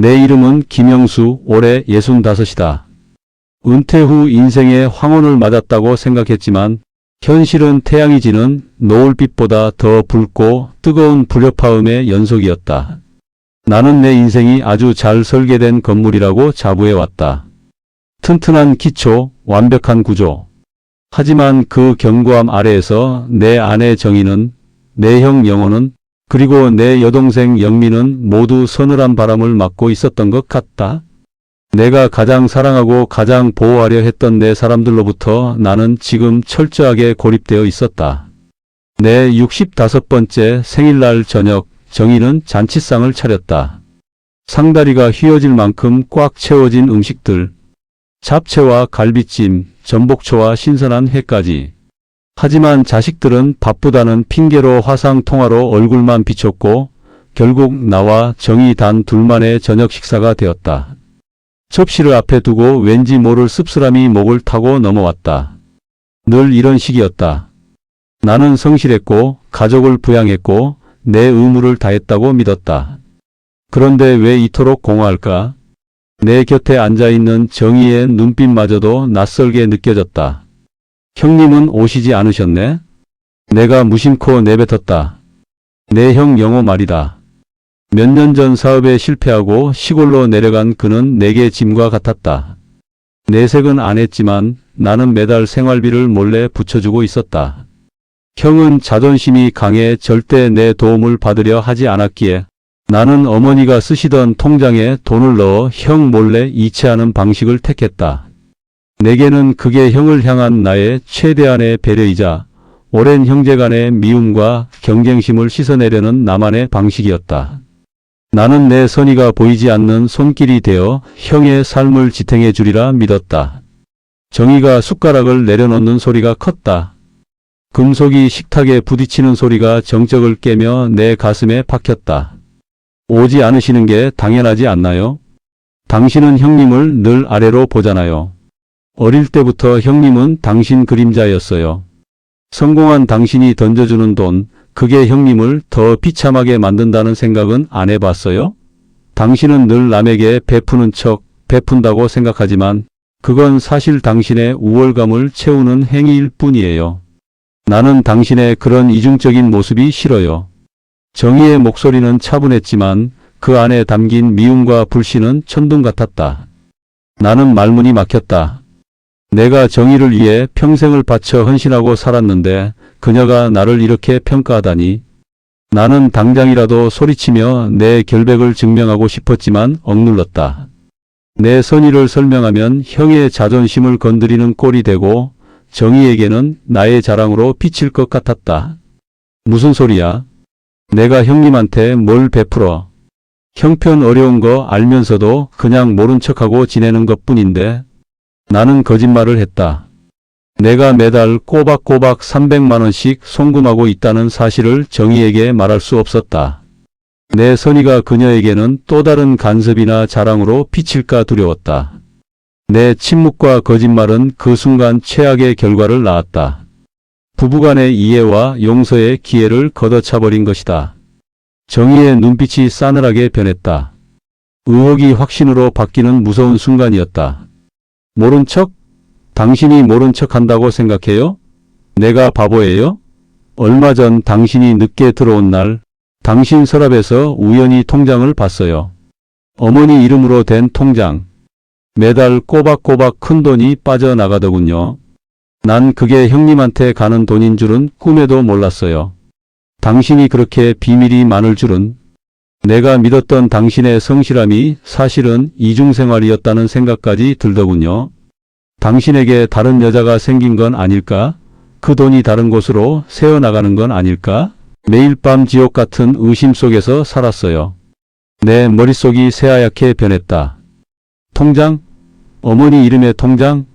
내 이름은 김영수, 올해 65이다. 은퇴 후 인생의 황혼을 맞았다고 생각했지만 현실은 태양이 지는 노을빛보다 더 붉고 뜨거운 불협화음의 연속이었다. 나는 내 인생이 아주 잘 설계된 건물이라고 자부해왔다. 튼튼한 기초, 완벽한 구조. 하지만 그 견고함 아래에서 내 아내 정희는, 내 형 영호는, 그리고 내 여동생 영민은 모두 서늘한 바람을 맞고 있었던 것 같다. 내가 가장 사랑하고 가장 보호하려 했던 내 사람들로부터 나는 지금 철저하게 고립되어 있었다. 내 65번째 생일날 저녁, 정희는 잔치상을 차렸다. 상다리가 휘어질 만큼 꽉 채워진 음식들, 잡채와 갈비찜, 전복초와 신선한 회까지. 하지만 자식들은 바쁘다는 핑계로 화상통화로 얼굴만 비췄고 결국 나와 정희 단 둘만의 저녁 식사가 되었다. 접시를 앞에 두고 왠지 모를 씁쓸함이 목을 타고 넘어왔다. 늘 이런 식이었다. 나는 성실했고 가족을 부양했고 내 의무를 다했다고 믿었다. 그런데 왜 이토록 공허할까? 내 곁에 앉아있는 정희의 눈빛마저도 낯설게 느껴졌다. 형님은 오시지 않으셨네? 내가 무심코 내뱉었다. 내 형 영호 말이다. 몇 년 전 사업에 실패하고 시골로 내려간 그는 내게 짐과 같았다. 내색은 안 했지만 나는 매달 생활비를 몰래 붙여주고 있었다. 형은 자존심이 강해 절대 내 도움을 받으려 하지 않았기에 나는 어머니가 쓰시던 통장에 돈을 넣어 형 몰래 이체하는 방식을 택했다. 내게는 그게 형을 향한 나의 최대한의 배려이자 오랜 형제간의 미움과 경쟁심을 씻어내려는 나만의 방식이었다. 나는 내 선의가 보이지 않는 손길이 되어 형의 삶을 지탱해 주리라 믿었다. 정희가 숟가락을 내려놓는 소리가 컸다. 금속이 식탁에 부딪히는 소리가 정적을 깨며 내 가슴에 박혔다. 오지 않으시는 게 당연하지 않나요? 당신은 형님을 늘 아래로 보잖아요. 어릴 때부터 형님은 당신 그림자였어요. 성공한 당신이 던져주는 돈, 그게 형님을 더 비참하게 만든다는 생각은 안 해봤어요? 당신은 늘 남에게 베푸는 척 베푼다고 생각하지만 그건 사실 당신의 우월감을 채우는 행위일 뿐이에요. 나는 당신의 그런 이중적인 모습이 싫어요. 정희의 목소리는 차분했지만 그 안에 담긴 미움과 불신은 천둥 같았다. 나는 말문이 막혔다. 내가 정희를 위해 평생을 바쳐 헌신하고 살았는데 그녀가 나를 이렇게 평가하다니. 나는 당장이라도 소리치며 내 결백을 증명하고 싶었지만 억눌렀다. 내 선의를 설명하면 형의 자존심을 건드리는 꼴이 되고 정희에게는 나의 자랑으로 비칠 것 같았다. 무슨 소리야? 내가 형님한테 뭘 베풀어? 형편 어려운 거 알면서도 그냥 모른 척하고 지내는 것뿐인데. 나는 거짓말을 했다. 내가 매달 꼬박꼬박 300만 원씩 송금하고 있다는 사실을 정희에게 말할 수 없었다. 내 선의가 그녀에게는 또 다른 간섭이나 자랑으로 비칠까 두려웠다. 내 침묵과 거짓말은 그 순간 최악의 결과를 낳았다. 부부간의 이해와 용서의 기회를 걷어차버린 것이다. 정희의 눈빛이 싸늘하게 변했다. 의혹이 확신으로 바뀌는 무서운 순간이었다. 모른 척? 당신이 모른 척 한다고 생각해요? 내가 바보예요? 얼마 전 당신이 늦게 들어온 날 당신 서랍에서 우연히 통장을 봤어요. 어머니 이름으로 된 통장. 매달 꼬박꼬박 큰 돈이 빠져나가더군요. 난 그게 형님한테 가는 돈인 줄은 꿈에도 몰랐어요. 당신이 그렇게 비밀이 많을 줄은. 내가 믿었던 당신의 성실함이 사실은 이중생활이었다는 생각까지 들더군요. 당신에게 다른 여자가 생긴 건 아닐까? 그 돈이 다른 곳으로 새어나가는 건 아닐까? 매일 밤 지옥 같은 의심 속에서 살았어요. 내 머릿속이 새하얗게 변했다. 통장? 어머니 이름의 통장?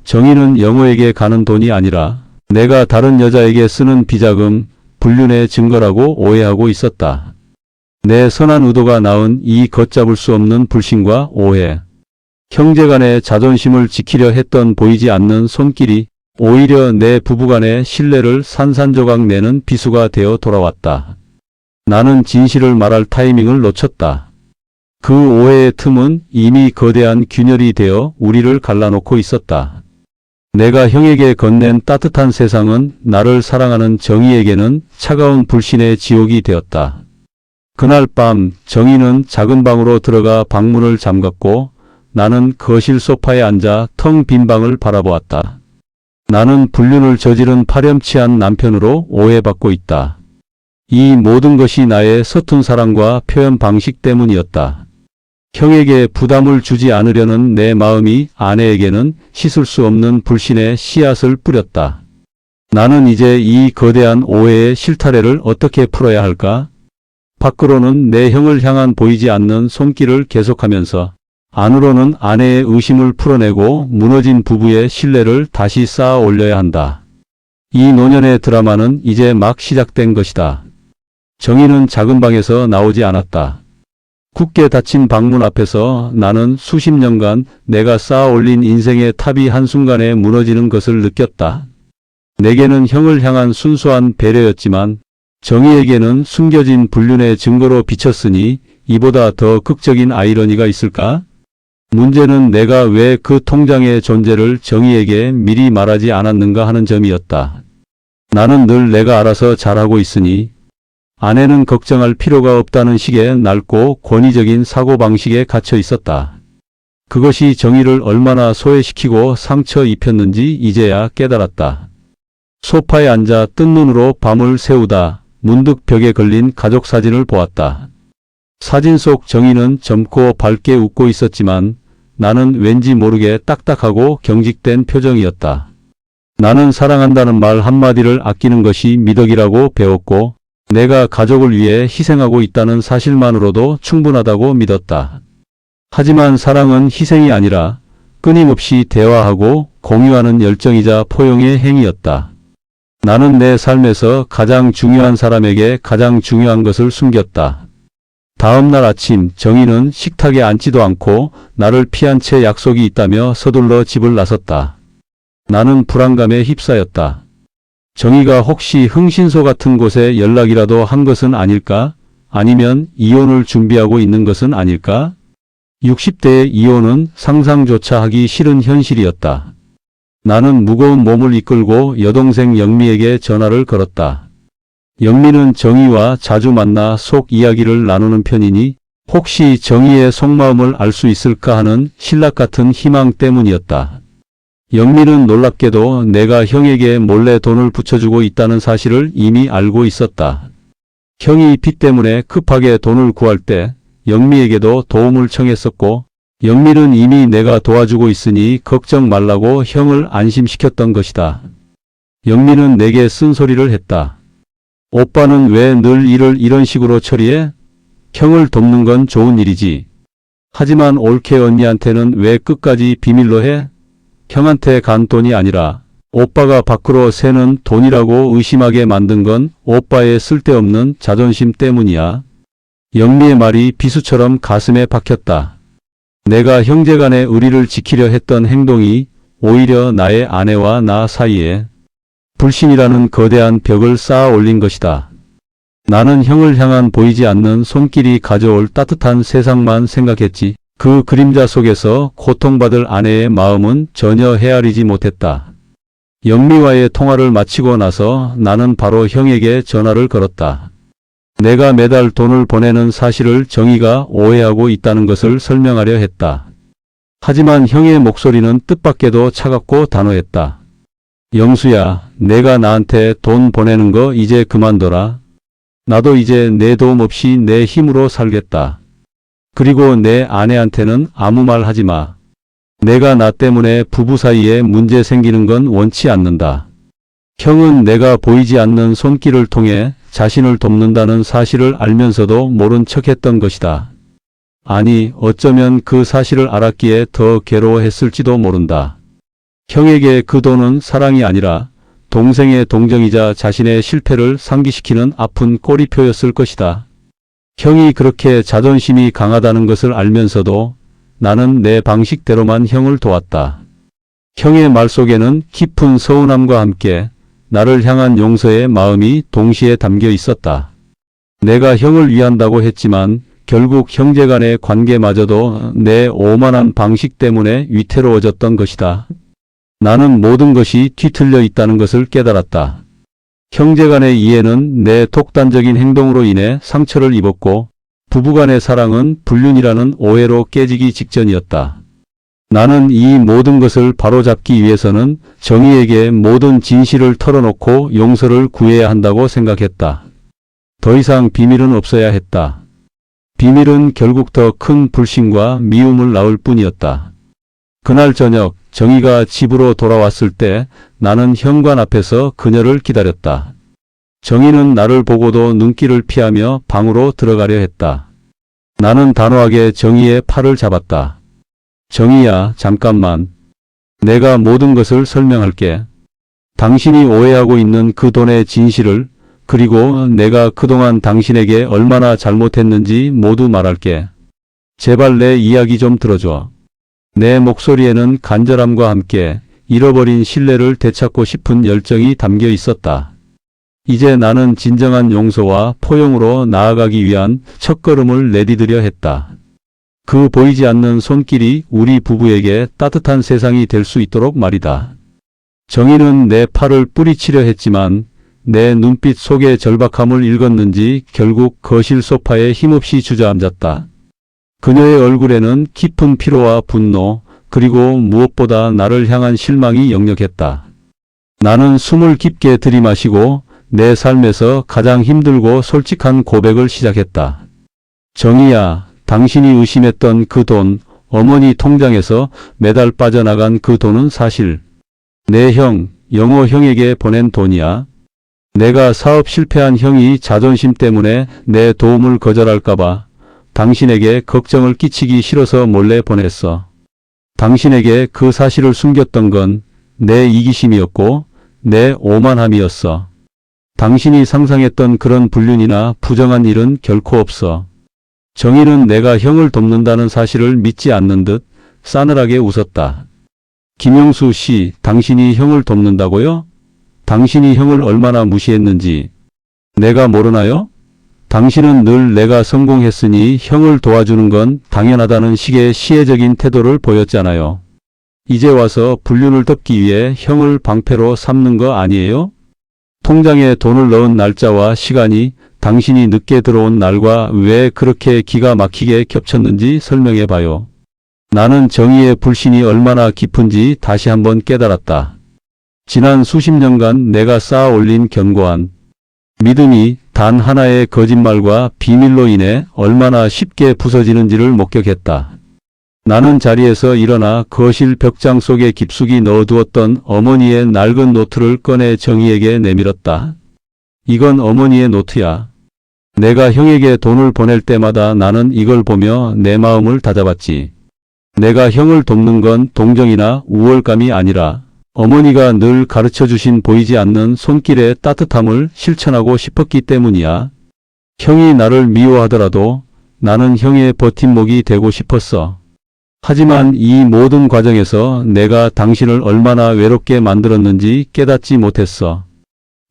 정희는 영호에게 가는 돈이 아니라 내가 다른 여자에게 쓰는 비자금, 불륜의 증거라고 오해하고 있었다. 내 선한 의도가 낳은 이 걷잡을 수 없는 불신과 오해. 형제간의 자존심을 지키려 했던 보이지 않는 손길이 오히려 내 부부간의 신뢰를 산산조각 내는 비수가 되어 돌아왔다. 나는 진실을 말할 타이밍을 놓쳤다. 그 오해의 틈은 이미 거대한 균열이 되어 우리를 갈라놓고 있었다. 내가 형에게 건넨 따뜻한 세상은 나를 사랑하는 정희에게는 차가운 불신의 지옥이 되었다. 그날 밤 정희는 작은 방으로 들어가 방문을 잠갔고 나는 거실 소파에 앉아 텅 빈 방을 바라보았다. 나는 불륜을 저지른 파렴치한 남편으로 오해받고 있다. 이 모든 것이 나의 서툰 사랑과 표현 방식 때문이었다. 형에게 부담을 주지 않으려는 내 마음이 아내에게는 씻을 수 없는 불신의 씨앗을 뿌렸다. 나는 이제 이 거대한 오해의 실타래를 어떻게 풀어야 할까? 밖으로는 내 형을 향한 보이지 않는 손길을 계속하면서 안으로는 아내의 의심을 풀어내고 무너진 부부의 신뢰를 다시 쌓아 올려야 한다. 이 노년의 드라마는 이제 막 시작된 것이다. 정희는 작은 방에서 나오지 않았다. 굳게 닫힌 방문 앞에서 나는 수십 년간 내가 쌓아 올린 인생의 탑이 한순간에 무너지는 것을 느꼈다. 내게는 형을 향한 순수한 배려였지만 정희에게는 숨겨진 불륜의 증거로 비쳤으니 이보다 더 극적인 아이러니가 있을까? 문제는 내가 왜 그 통장의 존재를 정희에게 미리 말하지 않았는가 하는 점이었다. 나는 늘 내가 알아서 잘하고 있으니 아내는 걱정할 필요가 없다는 식의 낡고 권위적인 사고방식에 갇혀 있었다. 그것이 정희를 얼마나 소외시키고 상처 입혔는지 이제야 깨달았다. 소파에 앉아 뜬 눈으로 밤을 새우다 문득 벽에 걸린 가족 사진을 보았다. 사진 속 정희는 젊고 밝게 웃고 있었지만 나는 왠지 모르게 딱딱하고 경직된 표정이었다. 나는 사랑한다는 말 한마디를 아끼는 것이 미덕이라고 배웠고 내가 가족을 위해 희생하고 있다는 사실만으로도 충분하다고 믿었다. 하지만 사랑은 희생이 아니라 끊임없이 대화하고 공유하는 열정이자 포용의 행위였다. 나는 내 삶에서 가장 중요한 사람에게 가장 중요한 것을 숨겼다. 다음 날 아침 정희는 식탁에 앉지도 않고 나를 피한 채 약속이 있다며 서둘러 집을 나섰다. 나는 불안감에 휩싸였다. 정희가 혹시 흥신소 같은 곳에 연락이라도 한 것은 아닐까? 아니면 이혼을 준비하고 있는 것은 아닐까? 60대의 이혼은 상상조차 하기 싫은 현실이었다. 나는 무거운 몸을 이끌고 여동생 영미에게 전화를 걸었다. 영미는 정희와 자주 만나 속 이야기를 나누는 편이니 혹시 정희의 속마음을 알 수 있을까 하는 신락 같은 희망 때문이었다. 영미는 놀랍게도 내가 형에게 몰래 돈을 붙여주고 있다는 사실을 이미 알고 있었다. 형이 빚 때문에 급하게 돈을 구할 때 영미에게도 도움을 청했었고 영미는 이미 내가 도와주고 있으니 걱정 말라고 형을 안심시켰던 것이다. 영미는 내게 쓴소리를 했다. 오빠는 왜 늘 일을 이런 식으로 처리해? 형을 돕는 건 좋은 일이지. 하지만 올케 언니한테는 왜 끝까지 비밀로 해? 형한테 간 돈이 아니라 오빠가 밖으로 새는 돈이라고 의심하게 만든 건 오빠의 쓸데없는 자존심 때문이야. 영미의 말이 비수처럼 가슴에 박혔다. 내가 형제간의 의리를 지키려 했던 행동이 오히려 나의 아내와 나 사이에 불신이라는 거대한 벽을 쌓아 올린 것이다. 나는 형을 향한 보이지 않는 손길이 가져올 따뜻한 세상만 생각했지. 그 그림자 속에서 고통받을 아내의 마음은 전혀 헤아리지 못했다. 영미와의 통화를 마치고 나서 나는 바로 형에게 전화를 걸었다. 내가 매달 돈을 보내는 사실을 정희가 오해하고 있다는 것을 설명하려 했다. 하지만 형의 목소리는 뜻밖에도 차갑고 단호했다. 영수야, 내가 나한테 돈 보내는 거 이제 그만둬라. 나도 이제 내 도움 없이 내 힘으로 살겠다. 그리고 내 아내한테는 아무 말 하지 마. 내가 나 때문에 부부 사이에 문제 생기는 건 원치 않는다. 형은 내가 보이지 않는 손길을 통해 자신을 돕는다는 사실을 알면서도 모른 척했던 것이다. 아니, 어쩌면 그 사실을 알았기에 더 괴로워했을지도 모른다. 형에게 그 돈은 사랑이 아니라 동생의 동정이자 자신의 실패를 상기시키는 아픈 꼬리표였을 것이다. 형이 그렇게 자존심이 강하다는 것을 알면서도 나는 내 방식대로만 형을 도왔다. 형의 말 속에는 깊은 서운함과 함께 나를 향한 용서의 마음이 동시에 담겨 있었다. 내가 형을 위한다고 했지만 결국 형제간의 관계마저도 내 오만한 방식 때문에 위태로워졌던 것이다. 나는 모든 것이 뒤틀려 있다는 것을 깨달았다. 형제간의 이해는 내 독단적인 행동으로 인해 상처를 입었고 부부간의 사랑은 불륜이라는 오해로 깨지기 직전이었다. 나는 이 모든 것을 바로잡기 위해서는 정희에게 모든 진실을 털어놓고 용서를 구해야 한다고 생각했다. 더 이상 비밀은 없어야 했다. 비밀은 결국 더 큰 불신과 미움을 낳을 뿐이었다. 그날 저녁 정희가 집으로 돌아왔을 때 나는 현관 앞에서 그녀를 기다렸다. 정희는 나를 보고도 눈길을 피하며 방으로 들어가려 했다. 나는 단호하게 정희의 팔을 잡았다. 정희야, 잠깐만. 내가 모든 것을 설명할게. 당신이 오해하고 있는 그 돈의 진실을, 그리고 내가 그동안 당신에게 얼마나 잘못했는지 모두 말할게. 제발 내 이야기 좀 들어줘. 내 목소리에는 간절함과 함께 잃어버린 신뢰를 되찾고 싶은 열정이 담겨 있었다. 이제 나는 진정한 용서와 포용으로 나아가기 위한 첫걸음을 내디디려 했다. 그 보이지 않는 손길이 우리 부부에게 따뜻한 세상이 될 수 있도록 말이다. 정희는 내 팔을 뿌리치려 했지만 내 눈빛 속의 절박함을 읽었는지 결국 거실 소파에 힘없이 주저앉았다. 그녀의 얼굴에는 깊은 피로와 분노, 그리고 무엇보다 나를 향한 실망이 역력했다. 나는 숨을 깊게 들이마시고 내 삶에서 가장 힘들고 솔직한 고백을 시작했다. 정희야, 당신이 의심했던 그 돈, 어머니 통장에서 매달 빠져나간 그 돈은 사실 내 형, 영호 형에게 보낸 돈이야. 내가 사업 실패한 형이 자존심 때문에 내 도움을 거절할까봐 당신에게 걱정을 끼치기 싫어서 몰래 보냈어. 당신에게 그 사실을 숨겼던 건 내 이기심이었고 내 오만함이었어. 당신이 상상했던 그런 불륜이나 부정한 일은 결코 없어. 정희는 내가 형을 돕는다는 사실을 믿지 않는 듯 싸늘하게 웃었다. 김영수 씨, 당신이 형을 돕는다고요? 당신이 형을 얼마나 무시했는지 내가 모르나요? 당신은 늘 내가 성공했으니 형을 도와주는 건 당연하다는 식의 시혜적인 태도를 보였잖아요. 이제 와서 불륜을 덮기 위해 형을 방패로 삼는 거 아니에요? 통장에 돈을 넣은 날짜와 시간이 당신이 늦게 들어온 날과 왜 그렇게 기가 막히게 겹쳤는지 설명해 봐요. 나는 정의의 불신이 얼마나 깊은지 다시 한번 깨달았다. 지난 수십 년간 내가 쌓아 올린 견고한 믿음이 단 하나의 거짓말과 비밀로 인해 얼마나 쉽게 부서지는지를 목격했다. 나는 자리에서 일어나 거실 벽장 속에 깊숙이 넣어두었던 어머니의 낡은 노트를 꺼내 정희에게 내밀었다. 이건 어머니의 노트야. 내가 형에게 돈을 보낼 때마다 나는 이걸 보며 내 마음을 다잡았지. 내가 형을 돕는 건 동정이나 우월감이 아니라 어머니가 늘 가르쳐주신 보이지 않는 손길의 따뜻함을 실천하고 싶었기 때문이야. 형이 나를 미워하더라도 나는 형의 버팀목이 되고 싶었어. 하지만 이 모든 과정에서 내가 당신을 얼마나 외롭게 만들었는지 깨닫지 못했어.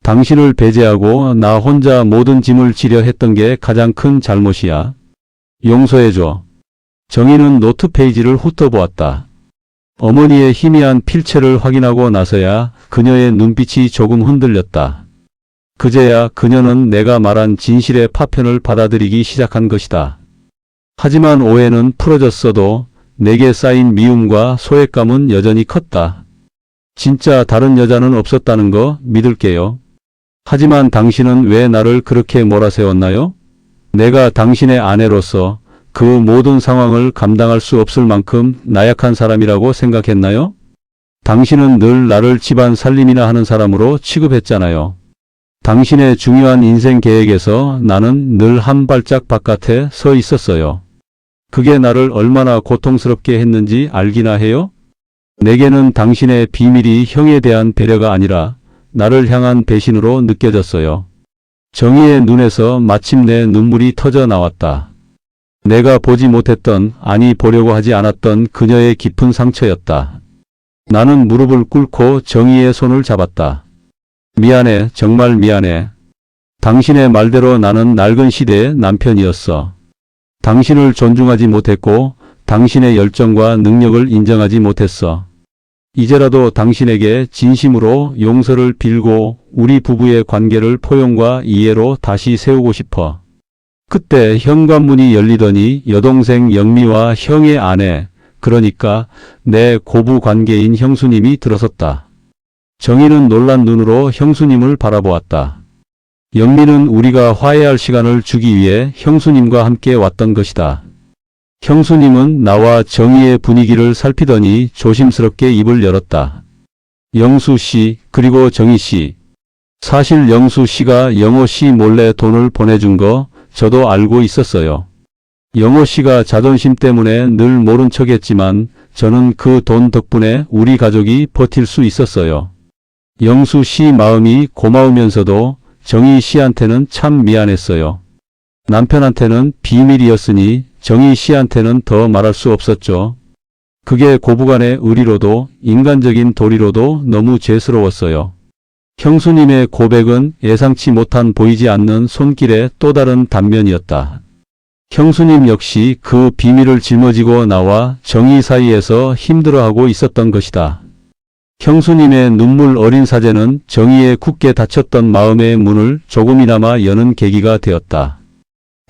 당신을 배제하고 나 혼자 모든 짐을 지려 했던 게 가장 큰 잘못이야. 용서해줘. 정희는 노트 페이지를 훑어보았다. 어머니의 희미한 필체를 확인하고 나서야 그녀의 눈빛이 조금 흔들렸다. 그제야 그녀는 내가 말한 진실의 파편을 받아들이기 시작한 것이다. 하지만 오해는 풀어졌어도 내게 쌓인 미움과 소외감은 여전히 컸다. 진짜 다른 여자는 없었다는 거 믿을게요. 하지만 당신은 왜 나를 그렇게 몰아세웠나요? 내가 당신의 아내로서 그 모든 상황을 감당할 수 없을 만큼 나약한 사람이라고 생각했나요? 당신은 늘 나를 집안 살림이나 하는 사람으로 취급했잖아요. 당신의 중요한 인생 계획에서 나는 늘 한 발짝 바깥에 서 있었어요. 그게 나를 얼마나 고통스럽게 했는지 알기나 해요? 내게는 당신의 비밀이 형에 대한 배려가 아니라 나를 향한 배신으로 느껴졌어요. 정희의 눈에서 마침내 눈물이 터져 나왔다. 내가 보지 못했던, 아니 보려고 하지 않았던 그녀의 깊은 상처였다. 나는 무릎을 꿇고 정희의 손을 잡았다. 미안해, 정말 미안해. 당신의 말대로 나는 낡은 시대의 남편이었어. 당신을 존중하지 못했고 당신의 열정과 능력을 인정하지 못했어. 이제라도 당신에게 진심으로 용서를 빌고 우리 부부의 관계를 포용과 이해로 다시 세우고 싶어. 그때 현관문이 열리더니 여동생 영미와 형의 아내, 그러니까 내 고부 관계인 형수님이 들어섰다. 정희는 놀란 눈으로 형수님을 바라보았다. 영미는 우리가 화해할 시간을 주기 위해 형수님과 함께 왔던 것이다. 형수님은 나와 정희의 분위기를 살피더니 조심스럽게 입을 열었다. 영수 씨, 그리고 정희 씨. 사실 영수 씨가 영호 씨 몰래 돈을 보내준 거 저도 알고 있었어요. 영호 씨가 자존심 때문에 늘 모른 척했지만 저는 그 돈 덕분에 우리 가족이 버틸 수 있었어요. 영수 씨 마음이 고마우면서도 정희 씨한테는 참 미안했어요. 남편한테는 비밀이었으니 정희 씨한테는 더 말할 수 없었죠. 그게 고부간의 의리로도 인간적인 도리로도 너무 죄스러웠어요. 형수님의 고백은 예상치 못한 보이지 않는 손길의 또 다른 단면이었다. 형수님 역시 그 비밀을 짊어지고 나와 정희 사이에서 힘들어하고 있었던 것이다. 형수님의 눈물 어린 사죄는 정희의 굳게 닫혔던 마음의 문을 조금이나마 여는 계기가 되었다.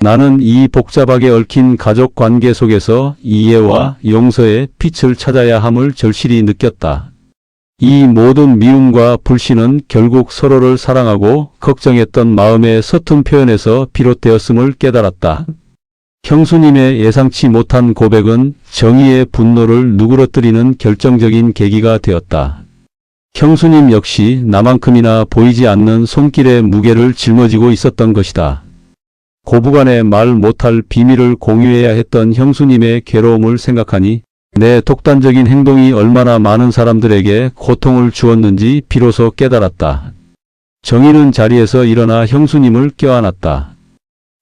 나는 이 복잡하게 얽힌 가족 관계 속에서 이해와 용서의 빛을 찾아야 함을 절실히 느꼈다. 이 모든 미움과 불신은 결국 서로를 사랑하고 걱정했던 마음의 서툰 표현에서 비롯되었음을 깨달았다. 형수님의 예상치 못한 고백은 정희의 분노를 누그러뜨리는 결정적인 계기가 되었다. 형수님 역시 나만큼이나 보이지 않는 손길의 무게를 짊어지고 있었던 것이다. 고부간에 말 못할 비밀을 공유해야 했던 형수님의 괴로움을 생각하니 내 독단적인 행동이 얼마나 많은 사람들에게 고통을 주었는지 비로소 깨달았다. 정희는 자리에서 일어나 형수님을 껴안았다.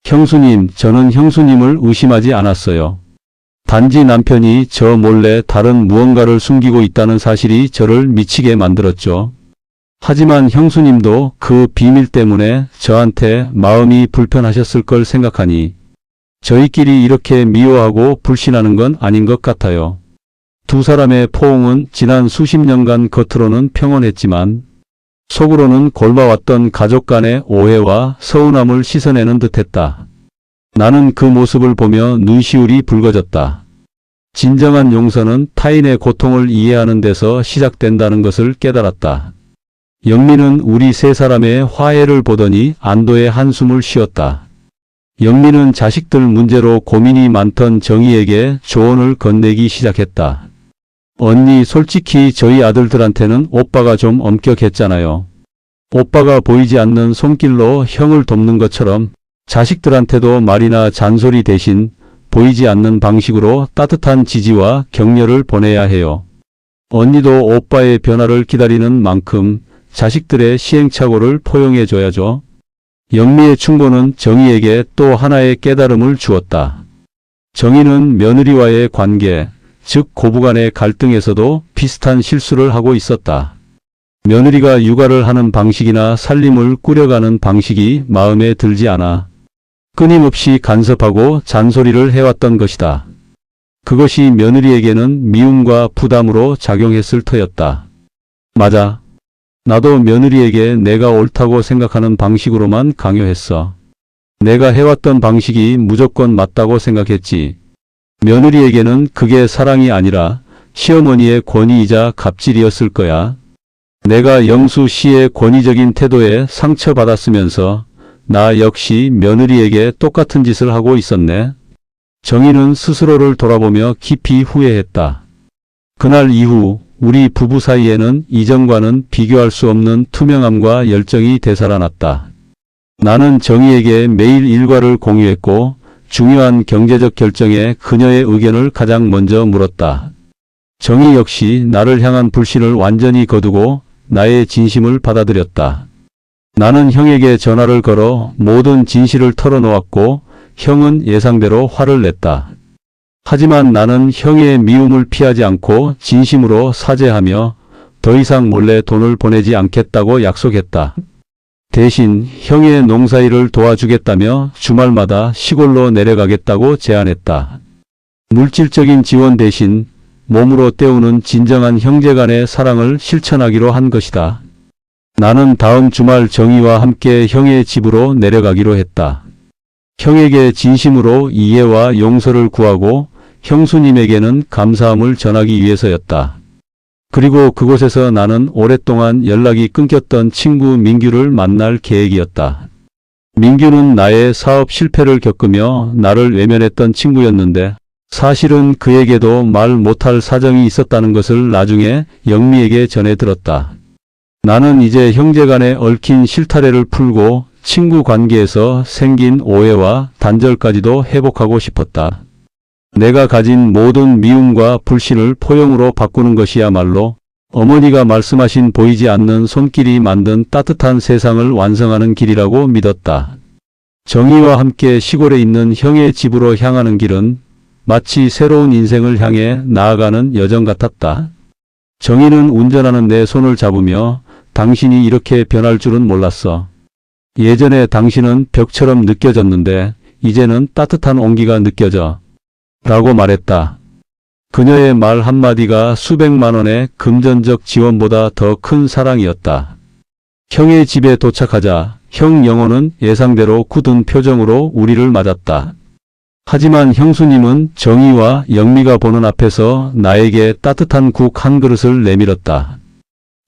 형수님, 저는 형수님을 의심하지 않았어요. 단지 남편이 저 몰래 다른 무언가를 숨기고 있다는 사실이 저를 미치게 만들었죠. 하지만 형수님도 그 비밀 때문에 저한테 마음이 불편하셨을 걸 생각하니 저희끼리 이렇게 미워하고 불신하는 건 아닌 것 같아요. 두 사람의 포옹은 지난 수십 년간 겉으로는 평온했지만 속으로는 골마왔던 가족 간의 오해와 서운함을 씻어내는 듯했다. 나는 그 모습을 보며 눈시울이 붉어졌다. 진정한 용서는 타인의 고통을 이해하는 데서 시작된다는 것을 깨달았다. 영미는 우리 세 사람의 화해를 보더니 안도의 한숨을 쉬었다. 영미는 자식들 문제로 고민이 많던 정희에게 조언을 건네기 시작했다. 언니, 솔직히 저희 아들들한테는 오빠가 좀 엄격했잖아요. 오빠가 보이지 않는 손길로 형을 돕는 것처럼 자식들한테도 말이나 잔소리 대신 보이지 않는 방식으로 따뜻한 지지와 격려를 보내야 해요. 언니도 오빠의 변화를 기다리는 만큼 자식들의 시행착오를 포용해줘야죠. 영미의 충고는 정희에게 또 하나의 깨달음을 주었다. 정희는 며느리와의 관계, 즉 고부간의 갈등에서도 비슷한 실수를 하고 있었다. 며느리가 육아를 하는 방식이나 살림을 꾸려가는 방식이 마음에 들지 않아 끊임없이 간섭하고 잔소리를 해왔던 것이다. 그것이 며느리에게는 미움과 부담으로 작용했을 터였다. 맞아. 나도 며느리에게 내가 옳다고 생각하는 방식으로만 강요했어. 내가 해왔던 방식이 무조건 맞다고 생각했지. 며느리에게는 그게 사랑이 아니라 시어머니의 권위이자 갑질이었을 거야. 내가 영수 씨의 권위적인 태도에 상처받았으면서 나 역시 며느리에게 똑같은 짓을 하고 있었네. 정희는 스스로를 돌아보며 깊이 후회했다. 그날 이후 우리 부부 사이에는 이전과는 비교할 수 없는 투명함과 열정이 되살아났다. 나는 정희에게 매일 일과를 공유했고 중요한 경제적 결정에 그녀의 의견을 가장 먼저 물었다. 정희 역시 나를 향한 불신을 완전히 거두고 나의 진심을 받아들였다. 나는 형에게 전화를 걸어 모든 진실을 털어놓았고 형은 예상대로 화를 냈다. 하지만 나는 형의 미움을 피하지 않고 진심으로 사죄하며 더 이상 몰래 돈을 보내지 않겠다고 약속했다. 대신 형의 농사일을 도와주겠다며 주말마다 시골로 내려가겠다고 제안했다. 물질적인 지원 대신 몸으로 때우는 진정한 형제간의 사랑을 실천하기로 한 것이다. 나는 다음 주말 정희와 함께 형의 집으로 내려가기로 했다. 형에게 진심으로 이해와 용서를 구하고 형수님에게는 감사함을 전하기 위해서였다. 그리고 그곳에서 나는 오랫동안 연락이 끊겼던 친구 민규를 만날 계획이었다. 민규는 나의 사업 실패를 겪으며 나를 외면했던 친구였는데 사실은 그에게도 말 못할 사정이 있었다는 것을 나중에 영미에게 전해 들었다. 나는 이제 형제간의 얽힌 실타래를 풀고 친구 관계에서 생긴 오해와 단절까지도 회복하고 싶었다. 내가 가진 모든 미움과 불신을 포용으로 바꾸는 것이야말로 어머니가 말씀하신 보이지 않는 손길이 만든 따뜻한 세상을 완성하는 길이라고 믿었다. 정희와 함께 시골에 있는 형의 집으로 향하는 길은 마치 새로운 인생을 향해 나아가는 여정 같았다. 정희는 운전하는 내 손을 잡으며 당신이 이렇게 변할 줄은 몰랐어. 예전에 당신은 벽처럼 느껴졌는데 이제는 따뜻한 온기가 느껴져. 라고 말했다. 그녀의 말 한마디가 수백만 원의 금전적 지원보다 더 큰 사랑이었다. 형의 집에 도착하자 형 영호는 예상대로 굳은 표정으로 우리를 맞았다. 하지만 형수님은 정희와 영미가 보는 앞에서 나에게 따뜻한 국 한 그릇을 내밀었다.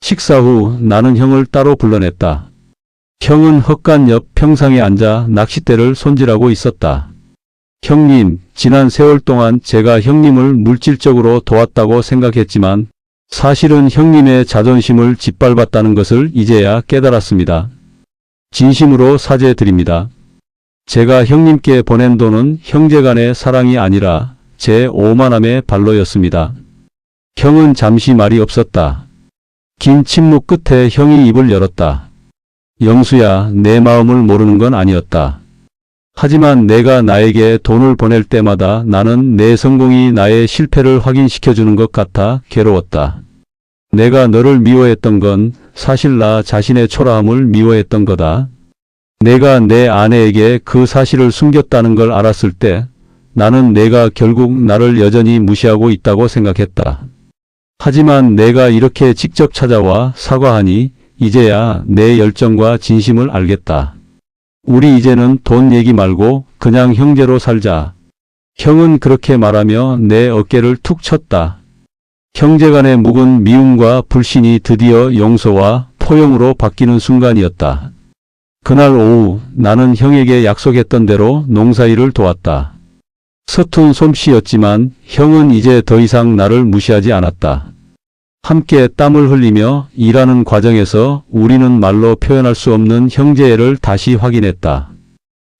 식사 후 나는 형을 따로 불러냈다. 형은 헛간 옆 평상에 앉아 낚싯대를 손질하고 있었다. 형님, 지난 세월 동안 제가 형님을 물질적으로 도왔다고 생각했지만 사실은 형님의 자존심을 짓밟았다는 것을 이제야 깨달았습니다. 진심으로 사죄드립니다. 제가 형님께 보낸 돈은 형제간의 사랑이 아니라 제 오만함의 발로였습니다. 형은 잠시 말이 없었다. 긴 침묵 끝에 형이 입을 열었다. 영수야, 내 마음을 모르는 건 아니었다. 하지만 내가 나에게 돈을 보낼 때마다 나는 내 성공이 나의 실패를 확인시켜주는 것 같아 괴로웠다. 내가 너를 미워했던 건 사실 나 자신의 초라함을 미워했던 거다. 내가 내 아내에게 그 사실을 숨겼다는 걸 알았을 때 나는 내가 결국 나를 여전히 무시하고 있다고 생각했다. 하지만 내가 이렇게 직접 찾아와 사과하니 이제야 내 열정과 진심을 알겠다. 우리 이제는 돈 얘기 말고 그냥 형제로 살자. 형은 그렇게 말하며 내 어깨를 툭 쳤다. 형제간의 묵은 미움과 불신이 드디어 용서와 포용으로 바뀌는 순간이었다. 그날 오후 나는 형에게 약속했던 대로 농사일을 도왔다. 서툰 솜씨였지만 형은 이제 더 이상 나를 무시하지 않았다. 함께 땀을 흘리며 일하는 과정에서 우리는 말로 표현할 수 없는 형제애를 다시 확인했다.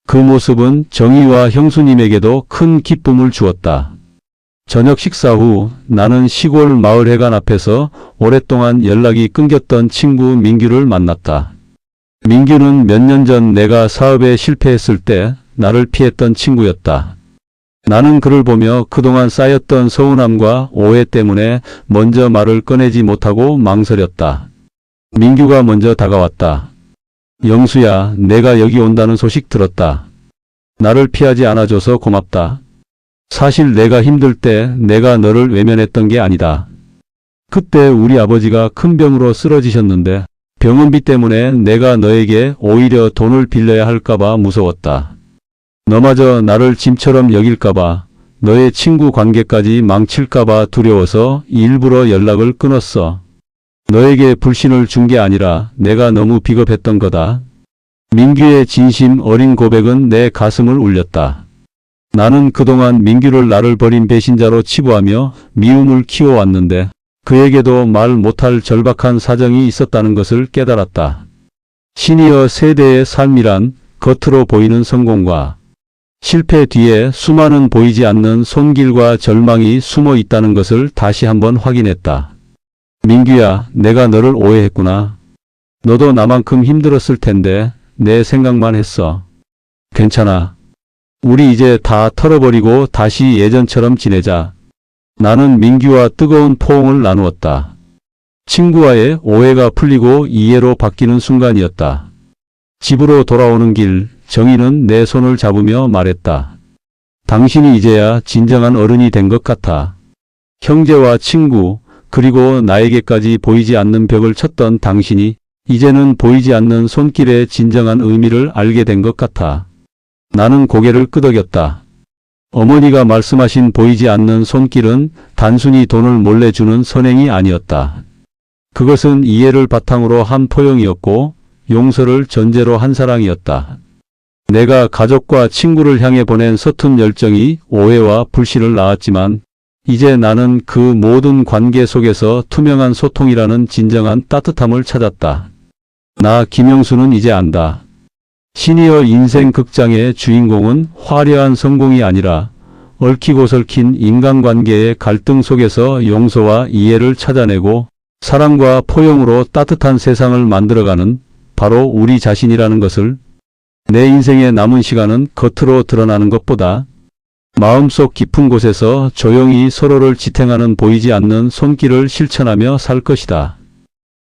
그 모습은 정희와 형수님에게도 큰 기쁨을 주었다. 저녁 식사 후 나는 시골 마을회관 앞에서 오랫동안 연락이 끊겼던 친구 민규를 만났다. 민규는 몇 년 전 내가 사업에 실패했을 때 나를 피했던 친구였다. 나는 그를 보며 그동안 쌓였던 서운함과 오해 때문에 먼저 말을 꺼내지 못하고 망설였다. 민규가 먼저 다가왔다. 영수야, 내가 여기 온다는 소식 들었다. 나를 피하지 않아줘서 고맙다. 사실 내가 힘들 때 내가 너를 외면했던 게 아니다. 그때 우리 아버지가 큰 병으로 쓰러지셨는데 병원비 때문에 내가 너에게 오히려 돈을 빌려야 할까봐 무서웠다. 너마저 나를 짐처럼 여길까봐, 너의 친구 관계까지 망칠까봐 두려워서 일부러 연락을 끊었어. 너에게 불신을 준 게 아니라 내가 너무 비겁했던 거다. 민규의 진심 어린 고백은 내 가슴을 울렸다. 나는 그동안 민규를 나를 버린 배신자로 치부하며 미움을 키워왔는데 그에게도 말 못할 절박한 사정이 있었다는 것을 깨달았다. 시니어 세대의 삶이란 겉으로 보이는 성공과 실패 뒤에 수많은 보이지 않는 손길과 절망이 숨어 있다는 것을 다시 한번 확인했다. 민규야, 내가 너를 오해했구나. 너도 나만큼 힘들었을 텐데 내 생각만 했어. 괜찮아. 우리 이제 다 털어버리고 다시 예전처럼 지내자. 나는 민규와 뜨거운 포옹을 나누었다. 친구와의 오해가 풀리고 이해로 바뀌는 순간이었다. 집으로 돌아오는 길, 정희는 내 손을 잡으며 말했다. 당신이 이제야 진정한 어른이 된 것 같아. 형제와 친구, 그리고 나에게까지 보이지 않는 벽을 쳤던 당신이 이제는 보이지 않는 손길의 진정한 의미를 알게 된 것 같아. 나는 고개를 끄덕였다. 어머니가 말씀하신 보이지 않는 손길은 단순히 돈을 몰래 주는 선행이 아니었다. 그것은 이해를 바탕으로 한 포용이었고 용서를 전제로 한 사랑이었다. 내가 가족과 친구를 향해 보낸 서툰 열정이 오해와 불신을 낳았지만 이제 나는 그 모든 관계 속에서 투명한 소통이라는 진정한 따뜻함을 찾았다. 나 김영수는 이제 안다. 시니어 인생 극장의 주인공은 화려한 성공이 아니라 얽히고 설킨 인간관계의 갈등 속에서 용서와 이해를 찾아내고 사랑과 포용으로 따뜻한 세상을 만들어가는 바로 우리 자신이라는 것을. 내 인생의 남은 시간은 겉으로 드러나는 것보다 마음속 깊은 곳에서 조용히 서로를 지탱하는 보이지 않는 손길을 실천하며 살 것이다.